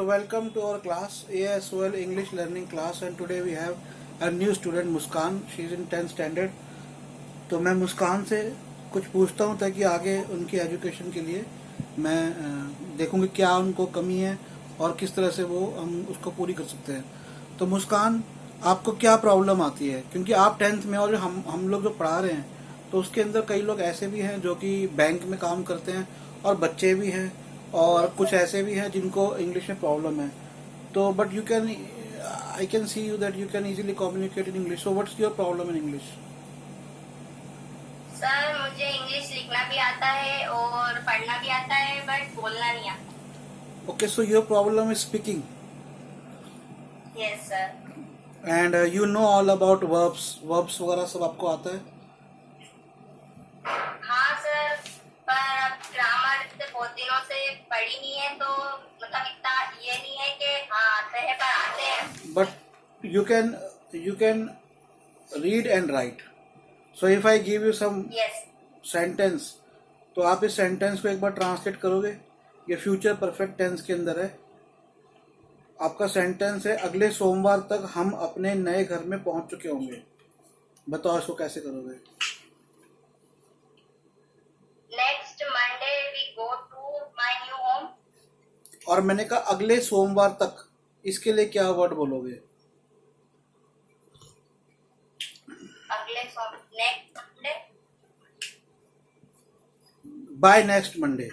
welcome to our class ASOL English learning class, and today we have a new student Muskan. She is in 10th standard. तो मैं मुस्कान से कुछ पूछता हूँ ताकि आगे उनकी एजुकेशन के लिए मैं देखूँगी क्या उनको कमी है और किस तरह से वो हम उसको पूरी कर सकते हैं। तो मुस्कान, आपको क्या प्रॉब्लम आती है? क्योंकि आप 10th में और हम लोग जो पढ़ा रहे हैं तो उसके अंदर कई लोग ऐसे भी हैं जो कि बैंक में काम करते हैं और बच्चे भी हैं और कुछ ऐसे भी हैं जिनको इंग्लिश में प्रॉब्लम है। तो but you can I can see you that you can easily communicate in English. So what's your problem in English? Sir, मुझे इंग्लिश लिखना भी आता है और पढ़ना भी आता है, बट बोलना नहीं आता। Okay, so your problem is speaking. Yes sir. And you know all about verbs वगैरह सब आपको आता है? हाँ सर, पर अब ग्रामर से बहुत दिनों से पढ़ी नहीं है, तो मतलब इतना ये नहीं है कि हाँ आते हैं, पर आते हैं। But you can read and write. So if I give you some yes. Sentence, तो आप इस सेंटेंस को एक बार ट्रांसलेट करोगे? ये फ्यूचर परफेक्ट टेंस के अंदर है। आपका सेंटेंस है, अगले सोमवार तक हम अपने नए घर में पहुंच चुके होंगे। बताओ इसको कैसे करोगे? Next Monday we go to my new home. और मैंने कहा अगले सोमवार तक, इसके लिए क्या वर्ड बोलोगे? अगले next Monday. By next Monday.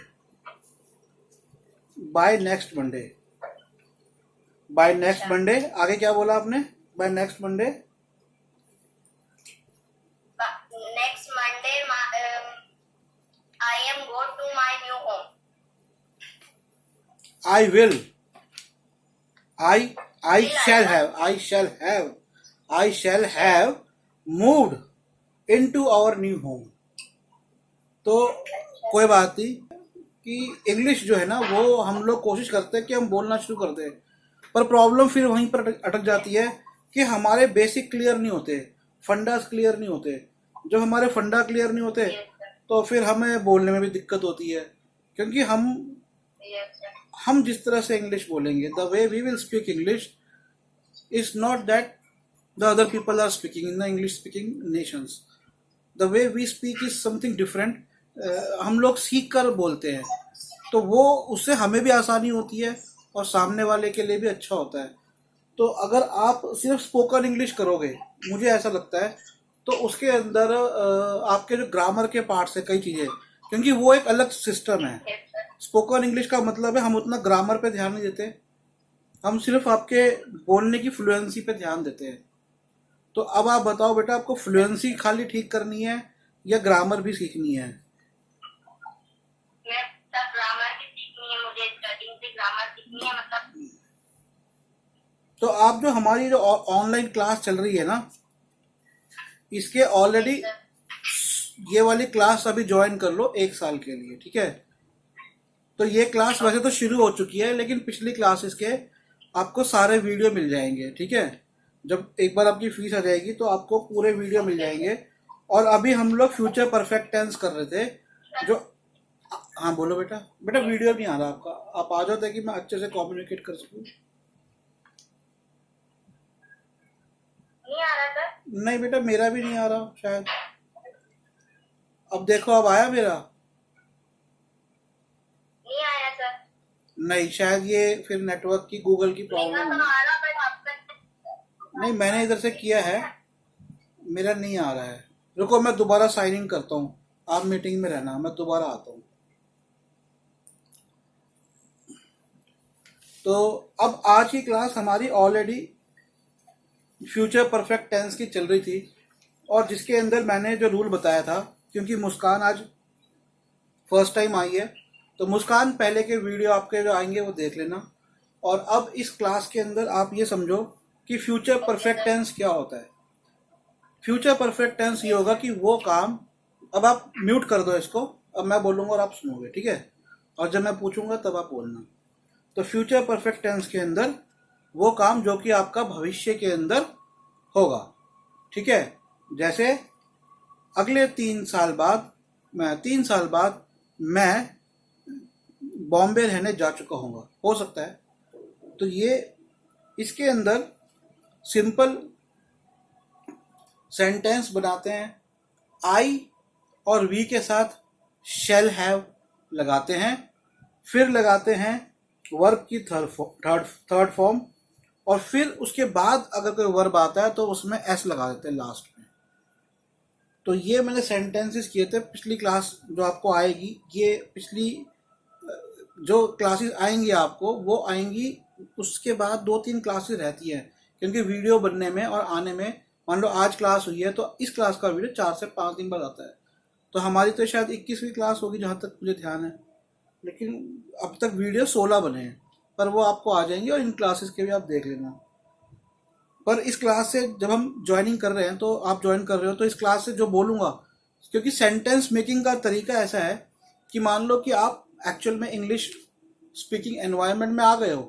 By next Monday. By next Monday. आगे क्या बोला आपने? By next Monday. Next Monday I am go to my new home. I will. I shall have moved into our new home. तो कोई बात नहीं कि English जो है ना, वो हम लोग कोशिश करते हैं कि हम बोलना शुरू कर दें, पर प्रॉब्लम फिर वहीं पर अटक जाती है कि हमारे बेसिक क्लियर नहीं होते, फंडास क्लियर नहीं होते। जब हमारे फंडा क्लियर नहीं होते तो फिर हमें बोलने में भी दिक्कत होती है, क्योंकि हम जिस तरह से इंग्लिश बोलेंगे, the way we will speak English is not that the other people are speaking in the English speaking nations. The way we speak is something different. हम लोग सीख कर बोलते हैं, तो वो उससे हमें भी आसानी होती है और सामने वाले के लिए भी अच्छा होता है। तो अगर आप सिर्फ स्पोकन इंग्लिश करोगे, मुझे ऐसा लगता है, तो उसके अंदर आपके जो ग्रामर के पार्ट्स है, कई चीज़ें, क्योंकि वो एक अलग सिस्टम है। स्पोकन इंग्लिश का मतलब है हम उतना ग्रामर पे ध्यान नहीं देते, हम सिर्फ आपके बोलने की फ्लुएंसी पे ध्यान देते हैं। तो अब आप बताओ बेटा, आपको फ्लुएंसी खाली ठीक करनी है या ग्रामर भी सीखनी है? ग्रामर भी सीखनी है, मुझे स्टार्टिंग से ग्रामर सीखनी है। मतलब तो आप जो हमारी जो ऑनलाइन क्लास चल रही है ना, इसके ऑलरेडी ये वाली क्लास अभी ज्वाइन कर लो 1 साल के लिए, ठीक है? तो ये क्लास वैसे तो शुरू हो चुकी है, लेकिन पिछली क्लासेस के आपको सारे वीडियो मिल जाएंगे, ठीक है? जब एक बार आपकी फीस आ जाएगी तो आपको पूरे वीडियो मिल जाएंगे। और अभी हम लोग फ्यूचर परफेक्ट टेंस कर रहे थे जो हाँ बोलो बेटा। बेटा वीडियो नहीं आ रहा आपका, आप आ जाओ ताकि मैं अच्छे से कम्युनिकेट कर सकूं। नहीं आ रहा था? नहीं बेटा, मेरा भी नहीं आ रहा शायद। अब देखो, अब आया मेरा? नहीं आया सर। नहीं, शायद ये फिर नेटवर्क की, गूगल की प्रॉब्लम है। नहीं, मैंने इधर से किया है, मेरा नहीं आ रहा है। रुको, मैं दोबारा साइन इन करता हूँ, आप मीटिंग में रहना, मैं दोबारा आता हूँ। तो अब आज की क्लास हमारी ऑलरेडी फ्यूचर परफेक्ट टेंस की चल रही थी, और जिसके अंदर मैंने जो रूल बताया था, क्योंकि मुस्कान आज फर्स्ट टाइम आई है, तो मुस्कान पहले के वीडियो आपके जो आएंगे वो देख लेना। और अब इस क्लास के अंदर आप ये समझो कि फ्यूचर परफेक्ट टेंस क्या होता है। फ्यूचर परफेक्ट टेंस ये होगा कि वो काम, अब आप म्यूट कर दो इसको, अब मैं बोलूँगा और आप सुनोगे, ठीक है? और जब मैं पूछूंगा तब आप बोलना। तो फ्यूचर परफेक्ट टेंस के अंदर वो काम जो कि आपका भविष्य के अंदर होगा, ठीक है? जैसे अगले 3 साल बाद मैं बॉम्बे रहने जा चुका हूँगा, हो सकता है। तो ये इसके अंदर सिंपल सेंटेंस बनाते हैं। आई और वी के साथ शैल हैव लगाते हैं, फिर लगाते हैं वर्ब की थर्ड फॉर्म, और फिर उसके बाद अगर कोई वर्ब आता है तो उसमें एस लगा देते हैं लास्ट में। तो ये मैंने सेंटेंसेस किए थे पिछली क्लास जो आपको आएगी, ये पिछली जो क्लासेस आएंगी आपको वो आएंगी, उसके बाद 2-3 क्लासेस रहती हैं, क्योंकि वीडियो बनने में और आने में, मान लो आज क्लास हुई है तो इस क्लास का वीडियो 4 से 5 दिन बाद आता है। तो हमारी तो शायद 21वीं क्लास होगी जहाँ तक मुझे ध्यान है, लेकिन अब तक वीडियो 16 बने हैं, पर वो आपको आ जाएंगे और इन क्लासेस के भी आप देख लेना। पर इस क्लास से जब हम ज्वाइनिंग कर रहे हैं, तो आप ज्वाइन कर रहे हो तो इस क्लास से जो बोलूँगा, क्योंकि सेंटेंस मेकिंग का तरीका ऐसा है कि मान लो कि आप एक्चुअल में इंग्लिश स्पीकिंग एनवायरनमेंट में आ गए हो,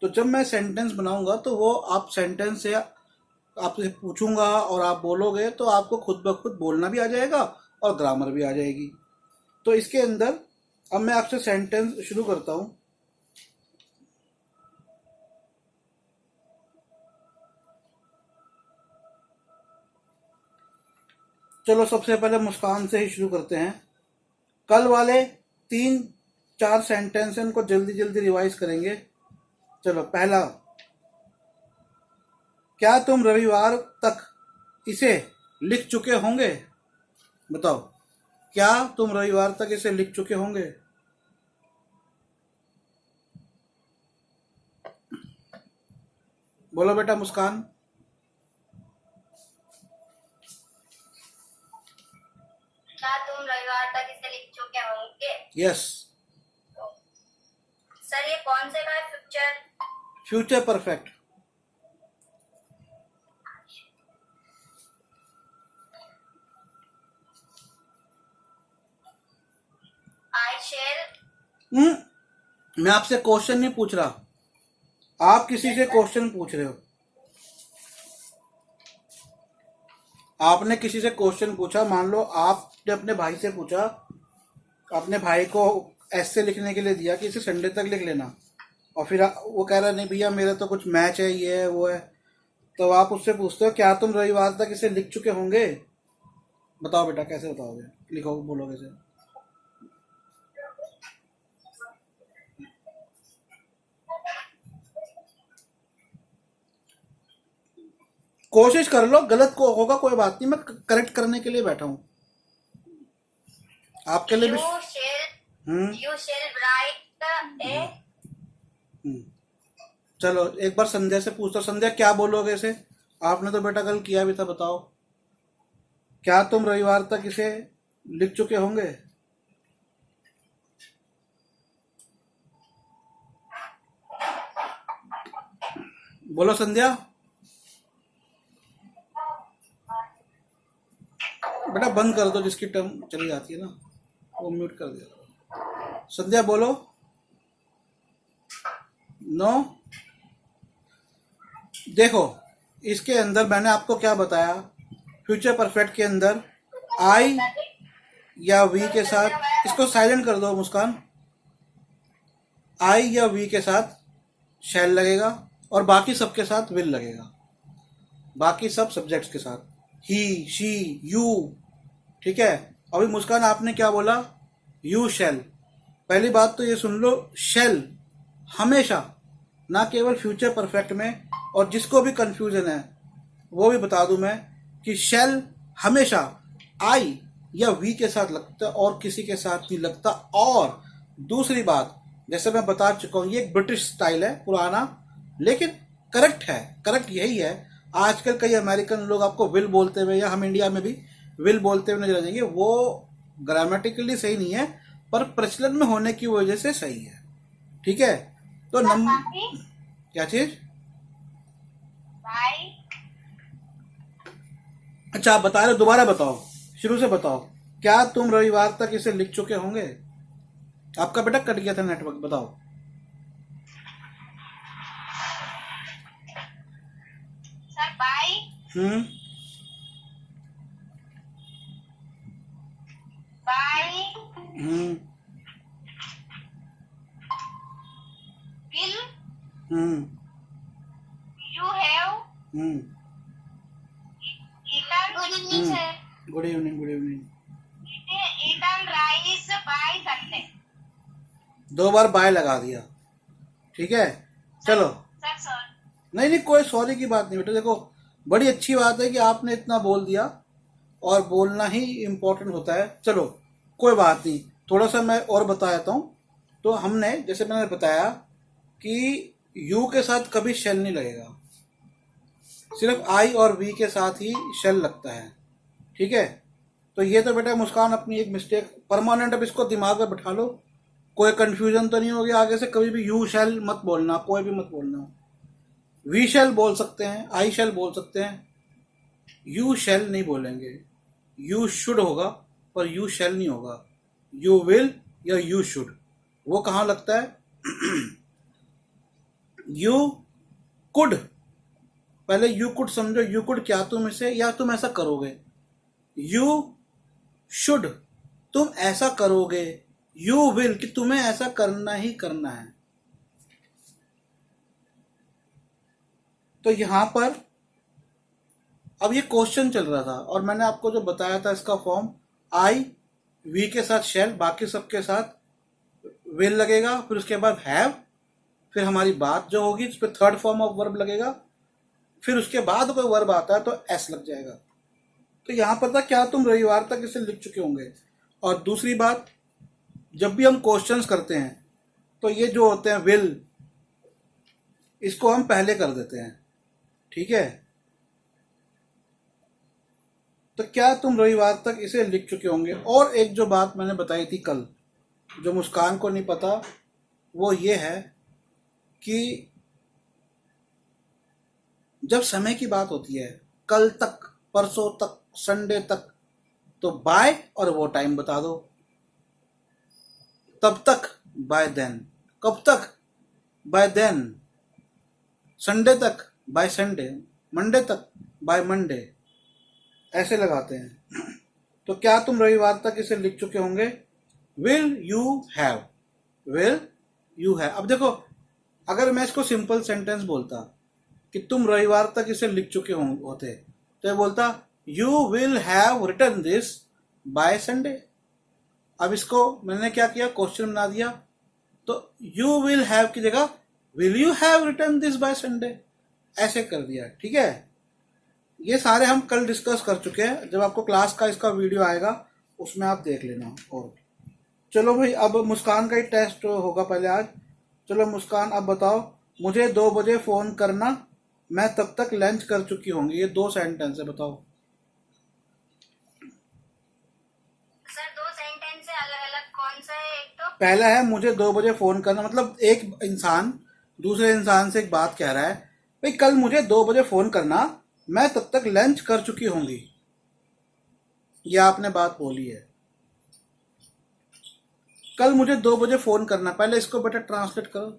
तो जब मैं सेंटेंस बनाऊंगा तो वो आप सेंटेंस से आपसे पूछूंगा और आप बोलोगे तो आपको खुद ब खुद बोलना भी आ जाएगा और ग्रामर भी आ जाएगी। तो इसके अंदर अब मैं आपसे सेंटेंस शुरू करता हूँ। चलो सबसे पहले मुस्कान से ही शुरू करते हैं। कल वाले 3-4 सेंटेंस हैं, उनको जल्दी जल्दी रिवाइज करेंगे। चलो पहला, क्या तुम रविवार तक इसे लिख चुके होंगे? बताओ, क्या तुम रविवार तक इसे लिख चुके होंगे? बोलो बेटा मुस्कान। क्या तुम रविवार तक इसे लिख चुके होंगे? यस। सर ये कौन से का future? Future perfect. I shall. मैं आपसे क्वेश्चन नहीं पूछ रहा, आप किसी से क्वेश्चन पूछ रहे हो। आपने किसी से क्वेश्चन पूछा, मान लो आपने अपने भाई से पूछा, अपने भाई को ऐसे लिखने के लिए दिया कि इसे संडे तक लिख लेना, और फिर वो कह रहा नहीं भैया मेरा तो कुछ मैच है, ये है वो है, तो आप उससे पूछते हो क्या तुम रविवार तक इसे लिख चुके होंगे? बताओ बेटा कैसे बताओगे, लिखोगे, बोलोगे इसे? कोशिश कर लो, गलत को होगा कोई बात नहीं, मैं करेक्ट करने के लिए बैठा हूँ आपके लिए भी। यू शेल राइट ए। चलो एक बार संध्या से पूछता, संध्या क्या बोलोगे इसे? आपने तो बेटा कल किया भी था, बताओ क्या तुम रविवार तक इसे लिख चुके होंगे? बोलो संध्या। बेटा बंद कर दो, जिसकी टर्म चली जाती है ना वो म्यूट कर दिया। संध्या बोलो। नो। देखो इसके अंदर मैंने आपको क्या बताया, फ्यूचर परफेक्ट के अंदर आई या वी के साथ, इसको साइलेंट कर दो मुस्कान, आई या वी के साथ शैल लगेगा और बाकी सबके साथ विल लगेगा, बाकी सब सब्जेक्ट्स के साथ, ही, शी, यू। ठीक है, अभी मुस्कान आपने क्या बोला? You shall. पहली बात तो ये सुन लो, शैल हमेशा, ना केवल फ्यूचर परफेक्ट में, और जिसको भी कंफ्यूजन है वो भी बता दूं मैं कि शैल हमेशा आई या वी के साथ लगता है और किसी के साथ नहीं लगता। और दूसरी बात, जैसे मैं बता चुका हूं, ये एक ब्रिटिश स्टाइल है पुराना, लेकिन करेक्ट है, करेक्ट यही है। आजकल कई अमेरिकन लोग आपको विल बोलते हुए, या हम इंडिया में भी विल बोलते हुए नजर आ जाएंगे, वो ग्रामेटिकली सही नहीं है पर प्रचलन में होने की वजह से सही है। ठीक है, तो क्या चीज? भाई अच्छा आप बता रहे हो, दोबारा बताओ, शुरू से बताओ, क्या तुम रविवार तक इसे लिख चुके होंगे? आपका बेटा कट गया था नेटवर्क, बताओ। Sir bye. Bye hmm will hmm You have hmm eaten. Good evening, sir. Good evening, good evening. Eaten rice by Sunday. 2 बार बाय लगा दिया, ठीक है। चलो, Sir, sir. नहीं नहीं, कोई सॉरी की बात नहीं बेटा। देखो, बड़ी अच्छी बात है कि आपने इतना बोल दिया, और बोलना ही इम्पोर्टेंट होता है। चलो, कोई बात नहीं, थोड़ा सा मैं और बता देता हूँ। तो हमने, जैसे मैंने बताया कि यू के साथ कभी शेल नहीं लगेगा, सिर्फ आई और वी के साथ ही शेल लगता है, ठीक है। तो ये तो बेटा मुस्कान अपनी एक मिस्टेक परमानेंट, अब इसको दिमाग में बैठा लो, कोई कंफ्यूजन तो नहीं होगी आगे से। कभी भी यू शेल मत बोलना, कोई भी मत बोलना। वी शेल बोल सकते हैं, आई शेल बोल सकते हैं, यू शेल नहीं बोलेंगे। यू शुड होगा, पर यू शेल नहीं होगा। यू विल या यू शुड, वो कहाँ लगता है? यू कुड, पहले यू कुड समझो। यू कुड क्या तुम इसे, या तुम ऐसा करोगे। यू शुड, तुम ऐसा करोगे। यू विल, कि तुम्हें ऐसा करना ही करना है। तो यहां पर अब ये क्वेश्चन चल रहा था, और मैंने आपको जो बताया था इसका फॉर्म, आई वी के साथ शेल, बाकी सबके साथ विल लगेगा, फिर उसके बाद हैव, फिर हमारी बात जो होगी उस पर थर्ड फॉर्म ऑफ वर्ब लगेगा, फिर उसके बाद कोई वर्ब आता है तो एस लग जाएगा। तो यहां पर था क्या तुम रविवार तक इसे लिख चुके होंगे। और दूसरी बात, जब भी हम क्वेश्चंस करते हैं तो ये जो होते हैं विल, इसको हम पहले कर देते हैं, ठीक है। तो क्या तुम रविवार तक इसे लिख चुके होंगे। और एक जो बात मैंने बताई थी कल, जो मुस्कान को नहीं पता, वो ये है कि जब समय की बात होती है, कल तक, परसों तक, संडे तक, तो बाय और वो टाइम बता दो। तब तक बाय देन, कब तक बाय देन, संडे तक बाय संडे, मंडे तक बाय मंडे, ऐसे लगाते हैं। तो क्या तुम रविवार तक इसे लिख चुके होंगे। Will you have, will you have. अब देखो, अगर मैं इसको सिंपल सेंटेंस बोलता कि तुम रविवार तक इसे लिख चुके होते, तो ये बोलता you will have written this by Sunday. अब इसको मैंने क्या किया, क्वेश्चन बना दिया। तो यू विल हैव की जगह will you have written this by Sunday, ऐसे कर दिया, ठीक है। ये सारे हम कल डिस्कस कर चुके हैं, जब आपको क्लास का इसका वीडियो आएगा उसमें आप देख लेना। और चलो भाई, अब मुस्कान का ही टेस्ट होगा पहले आज। चलो मुस्कान, अब बताओ, मुझे 2 बजे फोन करना, मैं तब तक लंच कर चुकी होंगी। ये 2 सेंटेंस है, बताओ। सर 2 सेंटेंस है, अलग अलग कौन सा है? एक तो पहला है मुझे 2 बजे फोन करना, मतलब एक इंसान दूसरे इंसान से एक बात कह रहा है, भाई कल मुझे 2 बजे फोन करना, मैं तब तक लंच कर चुकी होंगी। ये आपने बात बोली है। कल मुझे 2 बजे फोन करना, पहले इसको बेटा ट्रांसलेट करो।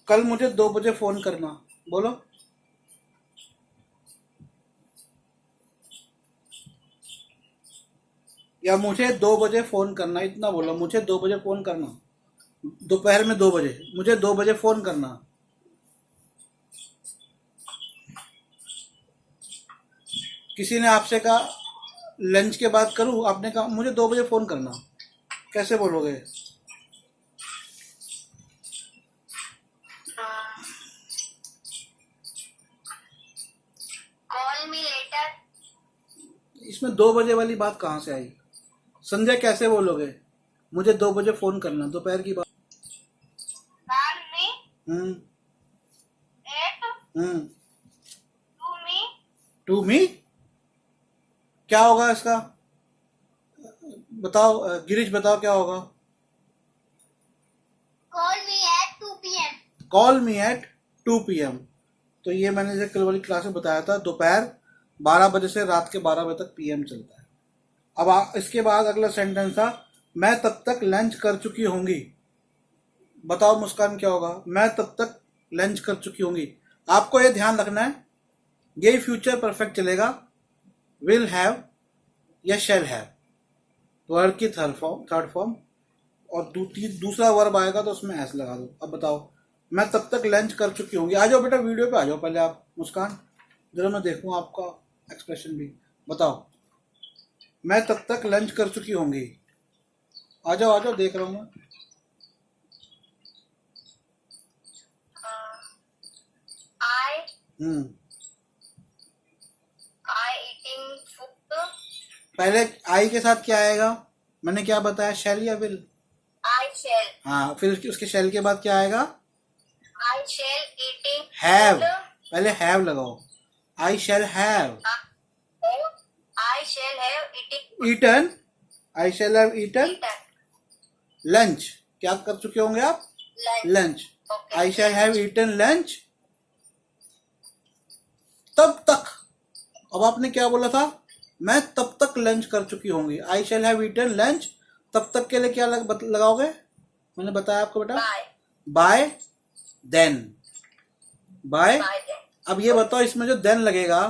कल मुझे 2 बजे फोन करना, बोलो। या मुझे 2 बजे फोन करना, इतना बोलो, मुझे 2 बजे फोन करना, दोपहर में 2 बजे, मुझे 2 बजे फोन करना। किसी ने आपसे कहा लंच के बाद करूं, आपने कहा मुझे 2 बजे फोन करना, कैसे बोलोगे। Call me later. इसमें 2 बजे वाली बात कहाँ से आई। संजय, कैसे बोलोगे मुझे 2 बजे फोन करना, दोपहर की बात। Call me hmm at hmm to me. To me, क्या होगा इसका, बताओ गिरीश, बताओ क्या होगा। Call me at 2 PM। Call me at 2 PM। तो ये मैंने जैसे कल वाली क्लास में बताया था, दोपहर 12 बजे से रात के 12 बजे तक PM चलता है। अब इसके बाद अगला सेंटेंस था, मैं तब तक लंच कर चुकी होंगी। बताओ मुस्कान, क्या होगा। मैं तब तक लंच कर चुकी होंगी। आपको ये ध्यान रखना है, यही फ्यूचर परफेक्ट चलेगा, विल हैव या शैल हैव, वर्ड की थर्ड फॉर्म। और दूसरा वर्ब आएगा तो उसमें एस लगा दो। अब बताओ, मैं तब तक लंच कर चुकी होंगी। आ जाओ बेटा वीडियो पे आ जाओ पहले आप, मुस्कान जरा मैं देखूँ आपका एक्सप्रेशन भी। बताओ, मैं तब तक लंच कर चुकी होंगी। आ जाओ देख रहा हूँ मैं। आई हम्म, आई ईटिंग फूड। पहले आई के साथ क्या आएगा, मैंने क्या बताया, शैल या विल? आई शेल हाँ, फिर उसके शैल के बाद क्या आएगा, I shall eating have. Food. पहले हैव लगाओ, I shall have I shall have eating eaten, I shall have eaten eaten lunch. क्या कर चुके होंगे आप, lunch. Lunch. Okay, I shall have eaten lunch तब तक। अब आपने क्या बोला था, मैं तब तक लंच कर चुकी होंगी। आई शैल हैव ईटन लंच तब तक के लिए क्या लगाओगे, मैंने बताया आपको बेटा, bye bye then. Bye. Bye then. अब ये बताओ, इसमें जो देन लगेगा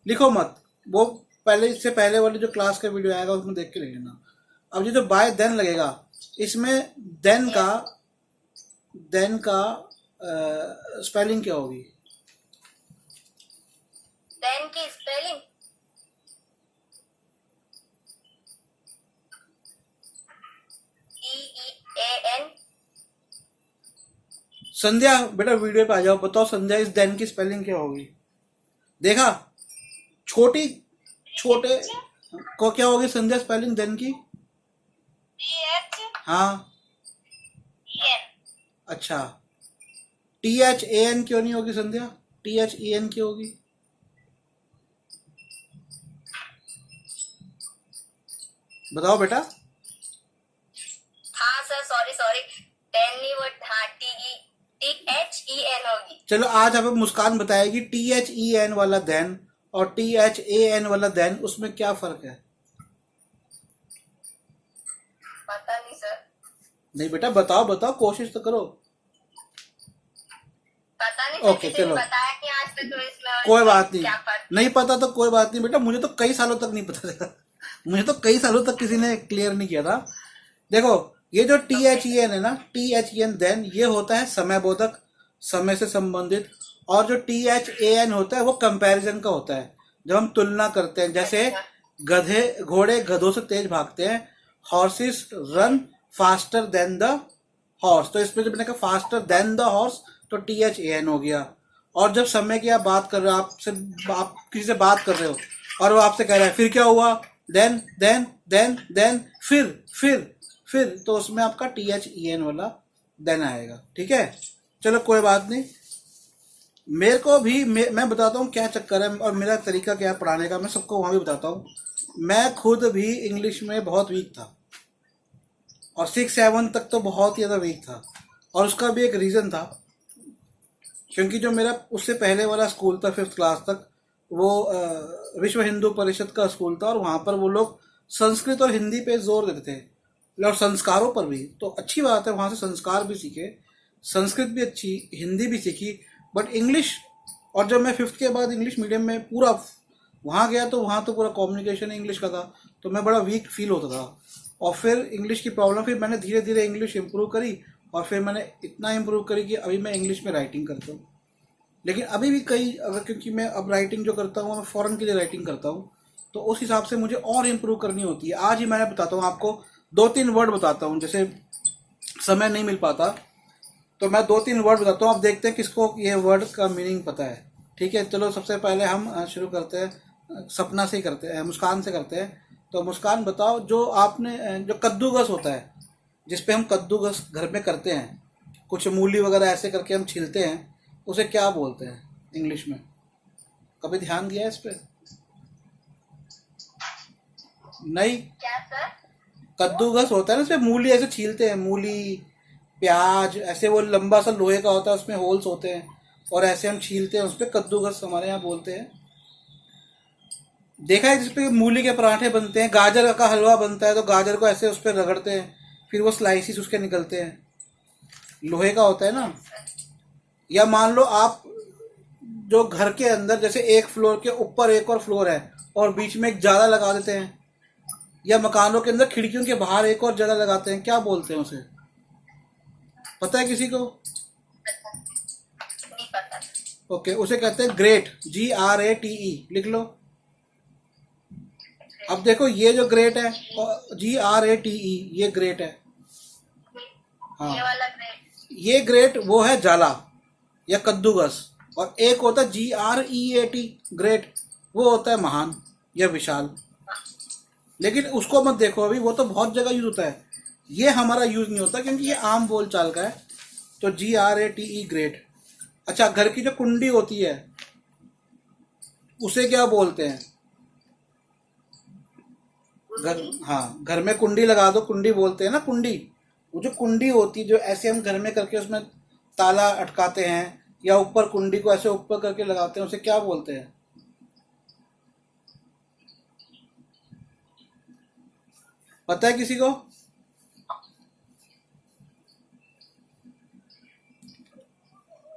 लिखो मत, वो पहले, इससे पहले वाली जो क्लास का वीडियो आएगा उसमें देख के लिख लेना। अब ये जो बाय देन लगेगा, इसमें देन का स्पेलिंग क्या होगी, देन की स्पेलिंग EEAN। संध्या बेटा वीडियो पे आ जाओ, बताओ संध्या इस देन की स्पेलिंग क्या होगी। देखा, छोटे को क्या होगी संध्या स्पेलिंग देन की। हाँ, THEN। अच्छा, THAN क्यों नहीं होगी संध्या, THEN क्यों होगी, बताओ बेटा। हाँ सर, सॉरी सॉरी, टेन नहीं, वो हाँ THEN होगी। चलो आज हमें मुस्कान बताएगी THEN वाला देन और THAN वाला देन, उसमें क्या फर्क है। पता नहीं सर, नहीं बेटा बताओ कोशिश तो करो। पता नहीं सर, ओके, किसी ने चलो बताया नहीं आज तक, तो इसमें और कोई बात नहीं, क्या फर्क। नहीं पता तो कोई बात नहीं बेटा, मुझे तो कई सालों तक नहीं पता था। मुझे तो कई सालों तक किसी ने क्लियर नहीं किया था। देखो, ये जो THEN है ना, THEN देन, ये होता है समय बोधक, समय से संबंधित। और जो THAN होता है वो कंपैरिजन का होता है, जब हम तुलना करते हैं। जैसे घोड़े गधों से तेज भागते हैं, horses run faster than the horse, तो इसमें जब मैंने कहा फास्टर देन द हॉर्स तो THAN हो गया। और जब समय की आप बात कर रहे हो, आप किसी से बात कर रहे हो और वो आपसे कह रहा है फिर क्या हुआ, देन फिर, तो उसमें आपका THEN वाला देन आएगा। ठीक है, चलो कोई बात नहीं। मेरे को भी मैं बताता हूँ क्या चक्कर है और मेरा तरीका क्या है पढ़ाने का, मैं सबको वहाँ भी बताता हूँ। मैं खुद भी इंग्लिश में बहुत वीक था और 6-7 तक तो बहुत ही ज़्यादा वीक था, और उसका भी एक रीज़न था, क्योंकि जो मेरा उससे पहले वाला स्कूल था 5th क्लास तक, वो विश्व हिंदू परिषद का स्कूल था, और वहाँ पर वो लोग संस्कृत और हिंदी पे जोर देते थे, और संस्कारों पर भी। तो अच्छी बात है, वहाँ से संस्कार भी सीखे, संस्कृत भी अच्छी, हिंदी भी सीखी, बट इंग्लिश। और जब मैं 5th के बाद इंग्लिश मीडियम में पूरा वहाँ गया तो वहाँ तो पूरा कम्युनिकेशन इंग्लिश का था, तो मैं बड़ा वीक फील होता था। और फिर इंग्लिश की प्रॉब्लम, फिर मैंने धीरे धीरे इंग्लिश इम्प्रूव करी, और फिर मैंने इतना इम्प्रूव करी कि अभी मैं इंग्लिश में राइटिंग करता हूँ। लेकिन अभी भी कई, अगर क्योंकि मैं अब राइटिंग जो करता हूँ मैं फ़ॉरेन के लिए राइटिंग करता हूँ, तो उस हिसाब से मुझे और इम्प्रूव करनी होती है। आज ही मैं बताता हूँ आपको, 2-3 वर्ड बताता हूँ, जैसे समय नहीं मिल पाता तो मैं 2-3 वर्ड बताता हूँ, आप देखते हैं किसको ये वर्ड का मीनिंग पता है। ठीक है, चलो सबसे पहले हम शुरू करते हैं, सपना से ही करते हैं, मुस्कान से करते हैं। तो मुस्कान बताओ, जो आपने जो कद्दूकस होता है, जिसपे हम कद्दूकस घर में करते हैं, कुछ मूली वगैरह ऐसे करके हम छीलते हैं, उसे क्या बोलते हैं इंग्लिश में, कभी ध्यान दिया है इस पे? नहीं, क्या सर? कद्दूकस होता है ना, इसमें मूली ऐसे छीलते हैं, मूली प्याज ऐसे, वो लंबा सा लोहे का होता है, उसमें होल्स होते हैं और ऐसे हम छीलते हैं, उस पर कद्दूकस हमारे यहाँ बोलते हैं। देखा है जिसपे मूली के पराठे बनते हैं, गाजर का हलवा बनता है तो गाजर को ऐसे उस पर रगड़ते हैं, फिर वो स्लाइसिस उसके निकलते हैं, लोहे का होता है ना। या मान लो आप जो घर के अंदर जैसे एक फ्लोर के ऊपर एक और फ्लोर है और बीच में एक जाला लगा देते हैं, या मकानों के अंदर खिड़कियों के बाहर एक और जगह लगाते हैं, क्या बोलते हैं उसे? पता है किसी को? नहीं पता। ओके, उसे कहते हैं ग्रेट, GRATE, लिख लो। अब देखो ये जो ग्रेट है, GRATE, ये ग्रेट है। हाँ, ये वाला ग्रेट। ये ग्रेट वो है जाला या कद्दूकस, और एक होता है GREAT, ग्रेट, वो होता है महान या विशाल। लेकिन उसको मत देखो अभी, वो तो बहुत जगह यूज होता है, ये हमारा यूज नहीं होता क्योंकि ये आम बोल चाल का है। तो GRATE, ग्रेट। अच्छा, घर की जो कुंडी होती है उसे क्या बोलते हैं? घर, हाँ, घर में कुंडी लगा दो, कुंडी बोलते हैं ना, कुंडी। वो जो कुंडी होती है, जो ऐसे हम घर में करके उसमें ताला अटकाते हैं, या ऊपर कुंडी को ऐसे ऊपर करके लगाते हैं, उसे क्या बोलते हैं? पता है किसी को?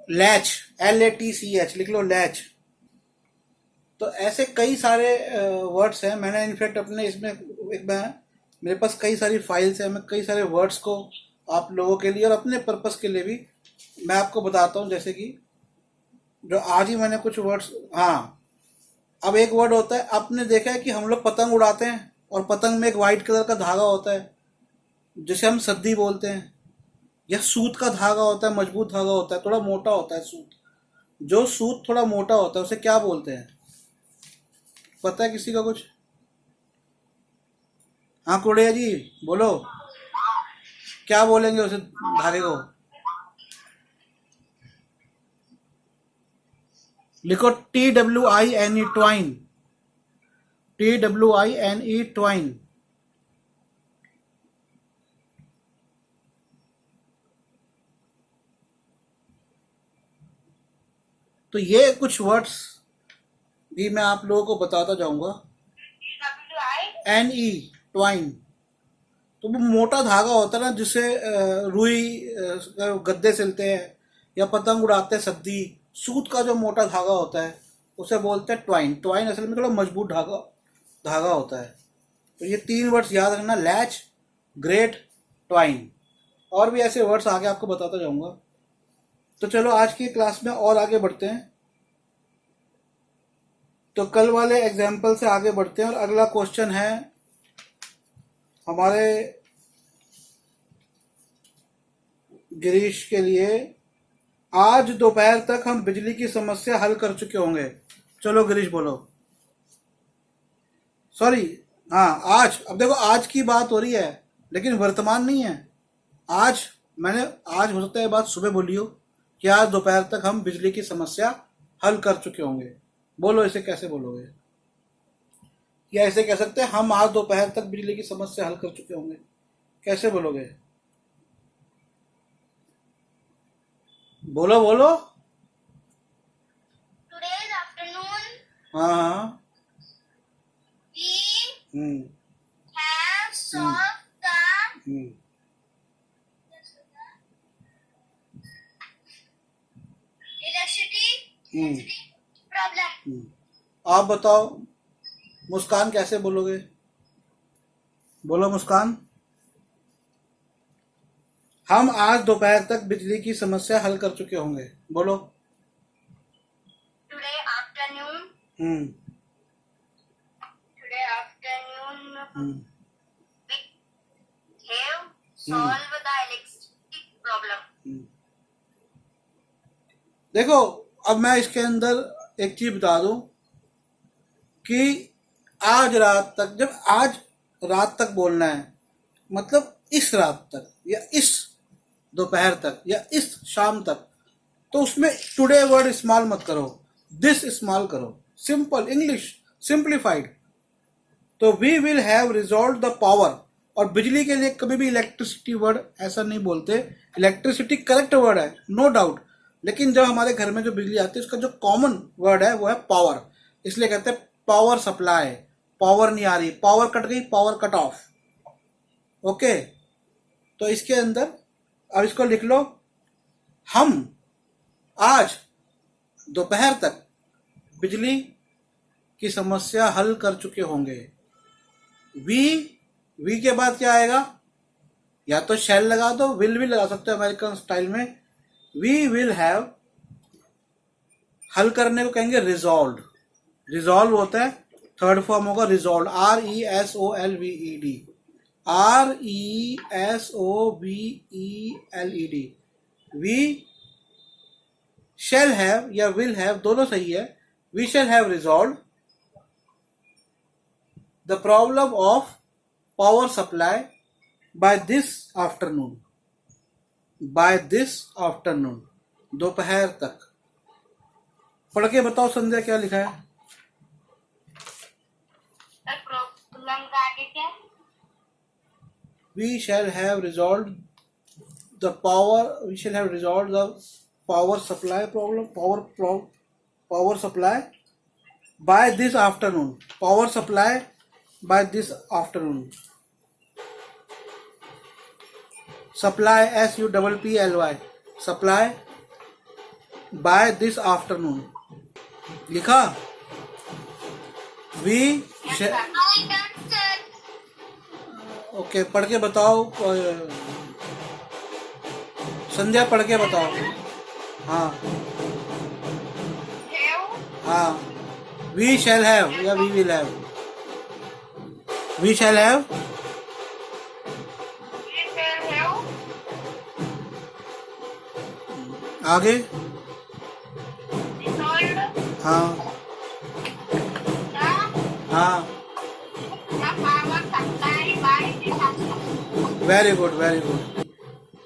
लैच, LATCH, लिख लो, लैच। तो ऐसे कई सारे वर्ड्स हैं। मैंने इनफैक्ट अपने इसमें एक बार, मेरे पास कई सारी फाइल्स हैं, मैं कई सारे वर्ड्स को आप लोगों के लिए और अपने पर्पस के लिए भी मैं आपको बताता हूँ। जैसे कि जो आज ही मैंने कुछ वर्ड्स, हाँ, अब एक वर्ड होता है, आपने देखा है कि हम लोग पतंग उड़ाते हैं और पतंग में एक वाइट कलर का धागा होता है जिसे हम सद्दी बोलते हैं, या सूत का धागा होता है, मजबूत धागा होता है, थोड़ा मोटा होता है सूत। जो सूत थोड़ा मोटा होता है उसे क्या बोलते हैं? पता है किसी का कुछ? हाँ कुड़िया जी, बोलो, क्या बोलेंगे उसे, धागे को? लिखो TWINE, ट्वाइन, TWINE, ट्वाइन। तो ये कुछ वर्ड्स भी मैं आप लोगों को बताता जाऊंगा। NE, ट्वाइन, तो वो मोटा धागा होता है ना, जिससे रुई गद्दे सिलते हैं या पतंग उड़ाते हैं, सद्दी, सूत का जो मोटा धागा होता है उसे बोलते हैं ट्वाइन। ट्वाइन असल में थोड़ा मजबूत धागा धागा होता है। तो ये 3 वर्ड्स याद रखना, लैच, ग्रेट, ट्वाइन। और भी ऐसे वर्ड्स आगे आपको बताता जाऊंगा। तो चलो आज की क्लास में और आगे बढ़ते हैं। तो कल वाले एग्जाम्पल से आगे बढ़ते हैं, और अगला क्वेश्चन है हमारे गिरीश के लिए। आज दोपहर तक हम बिजली की समस्या हल कर चुके होंगे। चलो गिरीश बोलो। सॉरी, हाँ, आज, अब देखो आज की बात हो रही है लेकिन वर्तमान नहीं है। आज, मैंने आज, हो सकता है बात सुबह बोली हो कि आज दोपहर तक हम बिजली की समस्या हल कर चुके होंगे। बोलो, इसे कैसे बोलोगे? या ऐसे कह सकते हैं हम आज दोपहर तक बिजली की समस्या हल कर चुके होंगे, कैसे बोलोगे? बोलो बोलो। Today's afternoon हाँ हाँ। we hmm have solved the hmm electricity problem. आप बताओ, मुस्कान कैसे बोलोगे? बोलो मुस्कान। हम आज दोपहर तक बिजली की समस्या हल कर चुके होंगे, बोलो। Today afternoon hmm hmm we have solved the electricity problem. देखो, अब मैं इसके अंदर एक चीज बता दूं कि आज रात तक, जब आज रात तक बोलना है, मतलब इस रात तक या इस दोपहर तक या इस शाम तक, तो उसमें टुडे वर्ड इस्तेमाल मत करो, दिस इस्तेमाल करो। Simple English, simplified. तो we will have resolved the power, और बिजली के लिए कभी भी इलेक्ट्रिसिटी वर्ड ऐसा नहीं बोलते। इलेक्ट्रिसिटी करेक्ट वर्ड है, नो डाउट, लेकिन जब हमारे घर में जो बिजली आती है उसका जो कॉमन वर्ड है वो है पावर। इसलिए कहते हैं पावर सप्लाई, पावर नहीं आ रही, पावर कट गई, पावर कट ऑफ। ओके, तो इसके अंदर अब इसको लिख लो, हम आज दोपहर तक बिजली की समस्या हल कर चुके होंगे। वी वी के बाद क्या आएगा? या तो शैल लगा दो, विल भी लगा सकते हो अमेरिकन स्टाइल में। वी विल हैव, हल करने को कहेंगे रिजॉल्व। रिजॉल्व होता है, थर्ड फॉर्म होगा resolve, RESOLVED, RESOVELED। We shall have या will have दोनों सही है। We shall have resolved the problem of power supply by this afternoon। by this afternoon, दोपहर तक। पढ़ के बताओ संध्या क्या लिखा है? सर प्रॉब्लम का आगे क्या है? We shall have resolved the power supply problem, power supply by this afternoon, power supply by this afternoon। supply, SUPPLY, supply by this afternoon लिखा। we shall, ओके पढ़ के बताओ संध्या, पढ़ के बताओ। हाँ हाँ, वी शैल हैव या we will have? We shall have, आगे। हाँ हाँ, वेरी गुड वेरी गुड।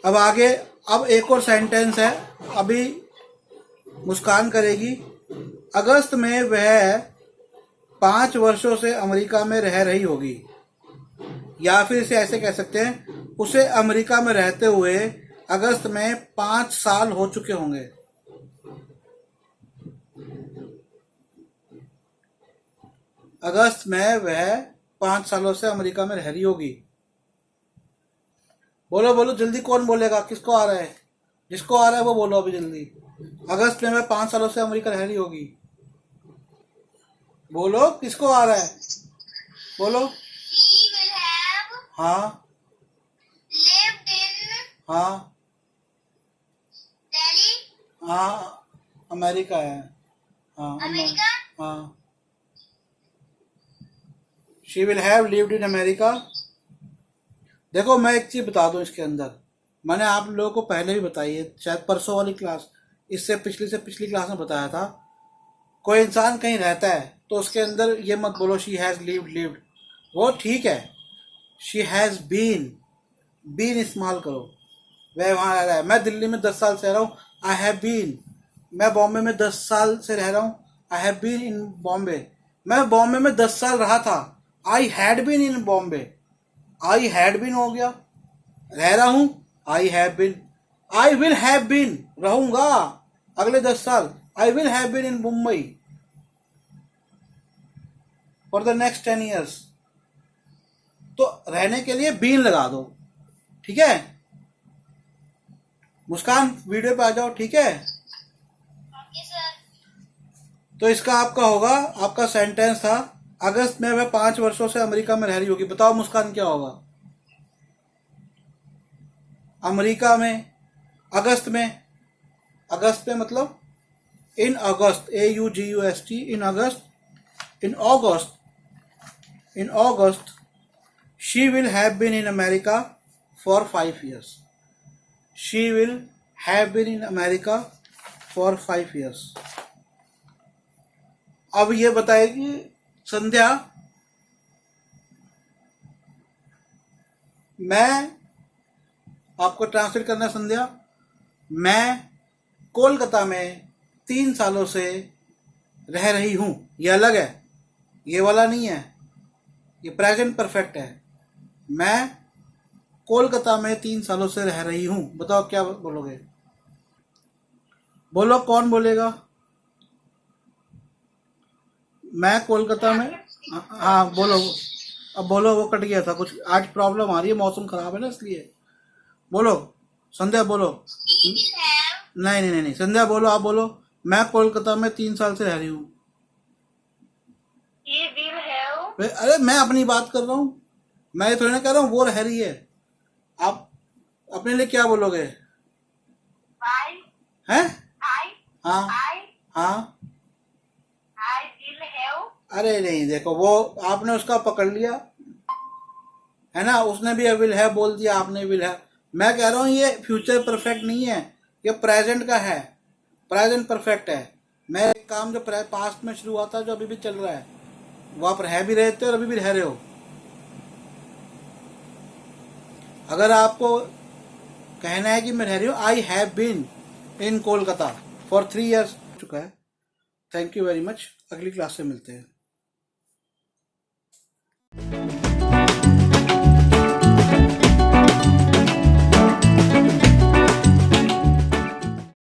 अब आगे, अब एक और सेंटेंस है, अभी मुस्कान करेगी। अगस्त में वह 5 वर्षों से अमेरिका में रह रही होगी, या फिर इसे ऐसे कह सकते हैं, उसे अमेरिका में रहते हुए अगस्त में 5 साल हो चुके होंगे। अगस्त में वह 5 सालों से अमेरिका में रह रही होगी। बोलो बोलो जल्दी, कौन बोलेगा? किसको आ रहा है? जिसको आ रहा है वो बोलो अभी जल्दी। अगस्त में वह 5 सालों से अमेरिका रह रही होगी। बोलो किसको आ रहा है? बोलो। हाँ हाँ हाँ, अमेरिका है। हाँ हाँ, she will have lived in America. देखो मैं एक चीज बता दूं इसके अंदर, मैंने आप लोगों को पहले भी बताई है, शायद परसों वाली क्लास, इससे पिछली क्लास में बताया था। कोई इंसान कहीं रहता है तो उसके अंदर ये मत बोलो शी हैज लिव्ड, वो ठीक है। शी हैज बीन इस्तेमाल करो। वह वहाँ रह रहा है। मैं दिल्ली में 10 साल से रह रहा हूँ, आई हैव बीन। मैं बॉम्बे में 10 साल से रह रहा हूँ, I have been in Bombay. मैं बॉम्बे में 10 साल रहा था, I had been in Bombay. I had been हो गया, रह रहा हूं, I have been. I will have been, रहूंगा अगले 10 साल, I will have been in Mumbai for the next 10 years। तो रहने के लिए बीन लगा दो, ठीक है? मुस्कान वीडियो पे आ जाओ, ठीक है? तो इसका आपका होगा, आपका सेंटेंस था अगस्त में वह 5 वर्षों से अमेरिका में रह रही होगी। बताओ मुस्कान क्या होगा? अमेरिका में, अगस्त में मतलब in August, AUGUST, in August, in August she will have been in America for 5 years। She will have been in America for 5 years। अब ये बताएगी संध्या, मैं आपको ट्रांसलेट करना है संध्या, मैं कोलकाता में 3 सालों से रह रही हूं। ये अलग है, ये वाला नहीं है, ये प्रेजेंट परफेक्ट है। मैं कोलकाता में 3 सालों से रह रही हूं। बताओ क्या बोलोगे? बोलो कौन बोलेगा? मैं कोलकाता में, हाँ बोलो। अब बोलो, वो कट गया था कुछ, आज प्रॉब्लम आ रही है, मौसम खराब है ना इसलिए। बोलो संध्या, बोलो। नहीं, संध्या बोलो, आप बोलो। मैं कोलकाता में 3 साल से रह रही हूँ। अरे मैं अपनी बात कर रहा हूँ, मैं ये थोड़ी ना कह रहा हूँ वो रह रही है। आप अपने लिए क्या बोलोगे? I, हैं? I, हाँ I, हाँ। I will have. अरे नहीं, देखो वो आपने उसका पकड़ लिया है ना, उसने भी विल है बोल दिया, आपने विल है। मैं कह रहा हूँ ये फ्यूचर परफेक्ट नहीं है, ये प्रेजेंट का है, प्रेजेंट परफेक्ट है। मैं एक काम जो पास्ट में शुरू हुआ था जो अभी भी चल रहा है, वो आप रह भी रहे थे और अभी भी रह रहे हो। अगर आपको कहना है कि मैं रह रही हूँ, I have been in Kolkata for 3 years चुका है। थैंक यू वेरी मच, अगली क्लास से मिलते हैं।